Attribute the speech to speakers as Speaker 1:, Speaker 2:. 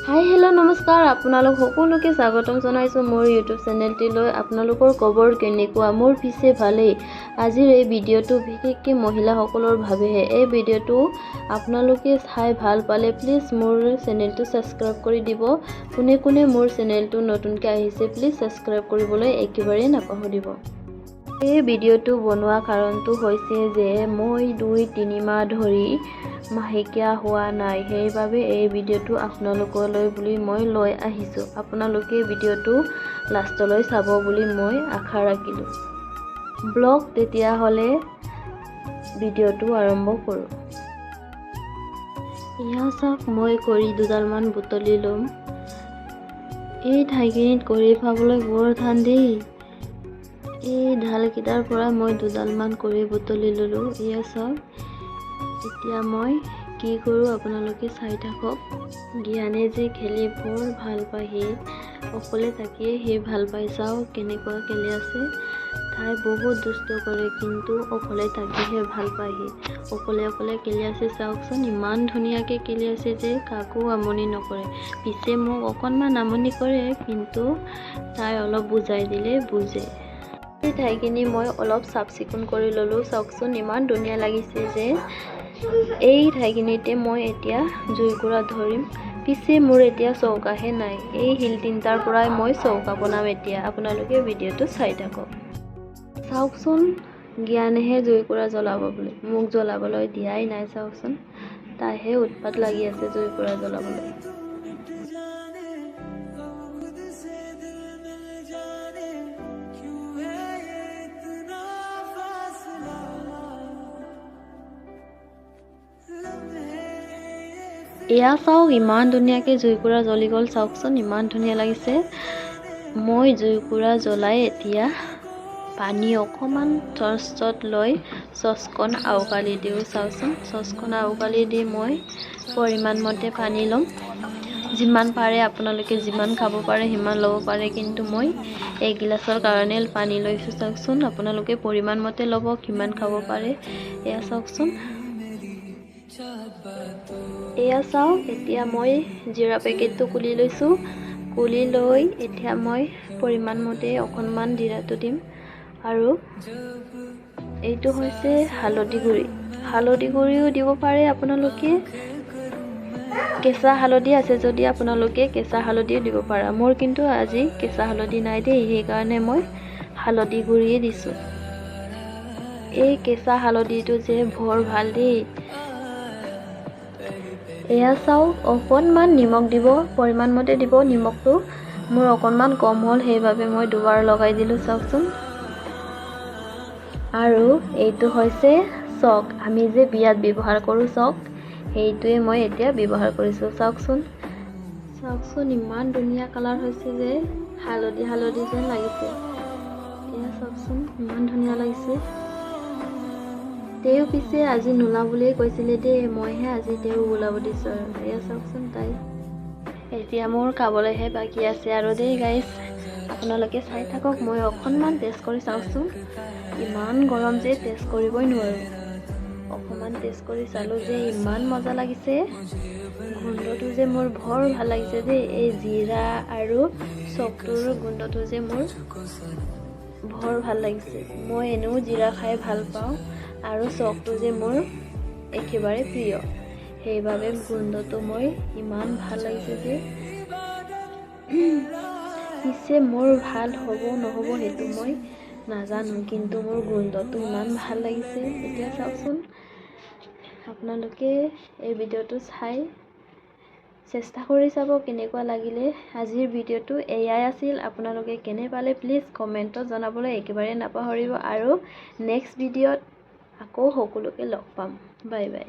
Speaker 1: Hi hello' নমস্কাৰ, আপোনালোক সকলোকে স্বাগতম জনাইছোঁ মোৰ ইউটিউব চেনেলটিলৈ। আপোনালোকৰ খবৰ কেনেকুৱা? মোৰ পিছে ভালেই। আজিৰ এই ভিডিঅ'টো বিশেষকৈ মহিলাসকলৰ বাবেহে। এই ভিডিঅ'টো আপোনালোকে চাই ভাল পালে প্লিজ মোৰ চেনেলটো ছাবস্ক্ৰাইব কৰি দিব। কোনে কোনে মোৰ চেনেলটো নতুনকৈ আহিছে প্লিজ ছাবস্ক্ৰাইব কৰিবলৈ একেবাৰে নাপাহৰিব। এই ভিডিঅ'টো বনোৱা কাৰণটো হৈছে যে মই 2-3 মাহ ধৰি মাহেকীয়া হোৱা নাই, সেইবাবে এই ভিডিঅ'টো আপোনালোকলৈ বুলি মই লৈ আহিছোঁ। আপোনালোকে ভিডিঅ'টো লাষ্টলৈ চাব বুলি মই আশা ৰাখিলোঁ। ব্লগ তেতিয়াহ'লে ভিডিঅ'টো আৰম্ভ কৰোঁ। এয়া চাওক, মই কৰি দুডালমান বুটলি ল'ম। এই ঠাইখিনিত কৰি পাবলৈ বৰ টান দেই। এই ঢালকেইটাৰ পৰা মই দুডালমান কৰি বুটলি ল'লোঁ। এয়া চাওক, এতিয়া মই কি কৰোঁ আপোনালোকে চাই থাকক। জ্ঞানে যে খেলি বৰ ভাল পায়, সি অকলে থাকিয়ে সি ভাল পায়। চাওক কেনেকুৱা খেলি আছে। তাই বহুত দুষ্ট কৰে, কিন্তু অকলে থাকিহে ভাল পায়। সি অকলে অকলে খেলি আছে। চাওকচোন ইমান ধুনীয়াকৈ খেলি আছে যে কাকো আমনি নকৰে। পিছে মোক অকণমান আমনি কৰে, কিন্তু তাই অলপ বুজাই দিলে বুজে। এই ঠাইখিনি মই অলপ চাফ চিকুণ কৰি ল'লোঁ। চাওকচোন ইমান ধুনীয়া লাগিছে যে। এই ঠাইখিনিতে মই এতিয়া জুইকুৰা ধৰিম। পিছে মোৰ এতিয়া চৌকাহে নাই। এই শিল তিনিটাৰ পৰাই মই চৌকা বনাম এতিয়া। আপোনালোকে ভিডিঅ'টো চাই থাকক। চাওকচোন, জ্ঞানেহে জুইকুৰা জ্বলাব বুলি মোক জ্বলাবলৈ দিয়াই নাই। চাওকচোন, তাইহে উৎপাত লাগি আছে জুইকুৰা জ্বলাবলৈ। এয়া চাওক, ইমান ধুনীয়াকৈ জুইকুৰা জ্বলি গ'ল। চাওকচোন ইমান ধুনীয়া লাগিছে। মই জুইকুৰা জ্বলাই এতিয়া পানী অকণমান টৰ্চত লৈ চচখন আউকালি দিওঁ। চাওকচোন, চচখন আউকালি দি মই পৰিমাণ মতে পানী ল'ম। যিমান পাৰে আপোনালোকে যিমান খাব পাৰে সিমান ল'ব পাৰে, কিন্তু মই এগিলাচৰ কাৰণে পানী লৈছোঁ। চাওকচোন, আপোনালোকে পৰিমাণ মতে ল'ব কিমান খাব পাৰে। এয়া চাওকচোন, এয়া চাওক, এতিয়া মই জিৰা পেকেটটো খুলি লৈছোঁ। খুলি লৈ এতিয়া মই পৰিমাণ মতে অকণমান জিৰাটো দিম। আৰু এইটো হৈছে হালধি গুড়ি। হালধি গুড়িও দিব পাৰে আপোনালোকে। কেঁচা হালধি আছে যদি আপোনালোকে কেঁচা হালধিও দিব পাৰা। মোৰ কিন্তু আজি কেঁচা হালধি নাই দেই, সেইকাৰণে মই হালধি গুড়িয়ে দিছোঁ। এই কেঁচা হালধিটো যে বৰ ভাল দেই। এয়া চাওক, অকণমান নিমখ দিব, পৰিমাণ মতে দিব নিমখটো। মোৰ অকণমান কম হ'ল, সেইবাবে মই দুবাৰ লগাই দিলোঁ। চাওকচোন, আৰু এইটো হৈছে চক। আমি যে বিয়াত ব্যৱহাৰ কৰোঁ চক, সেইটোৱে মই এতিয়া ব্যৱহাৰ কৰিছোঁ। চাওকচোন, চাওকচোন ইমান ধুনীয়া কালাৰ হৈছে যে হালধি হালধি যেন লাগিছে। এয়া চাওকচোন ইমান ধুনীয়া লাগিছে। তেওঁ পিছে আজি নোলাও বুলিয়ে কৈছিলে দেই, মইহে আজি তেওঁ ওলাব দিছোঁ। আৰু এয়া চাওকচোন, তাই এতিয়া মোৰ খাবলৈহে বাকী আছে আৰু দেই গাইজ। আপোনালোকে চাই থাকক, মই অকণমান টেষ্ট কৰি চাওকচোন। ইমান গৰম যে টেষ্ট কৰিবই নোৱাৰোঁ। অকণমান টেষ্ট কৰি চালোঁ যে ইমান মজা লাগিছে। গোন্ধটো যে মোৰ বৰ ভাল লাগিছে দেই। এই জিৰা আৰু চকটোৰ গোন্ধটো যে মোৰ বৰ ভাল লাগিছে। মই এনেও জিৰা খাই ভাল পাওঁ, আৰু চকটো যে মোৰ একেবাৰে প্ৰিয়, সেইবাবে গোন্ধটো মই ইমান ভাল লাগিছে যে। পিছে মোৰ ভাল হ'ব নহ'ব সেইটো মই নাজানো, কিন্তু মোৰ গোন্ধটো ইমান ভাল লাগিছে। এতিয়া চাওকচোন, আপোনালোকে এই ভিডিঅ'টো চাই চেষ্টা কৰি চাব কেনেকুৱা লাগিলে। আজিৰ ভিডিঅ'টো এয়াই আছিল। আপোনালোকে কেনে পালে প্লিজ কমেণ্টত জনাবলৈ একেবাৰে নাপাহৰিব। আৰু নেক্সট ভিডিঅ'ত আকৌ সকলোকে লগ পাম। Bye bye.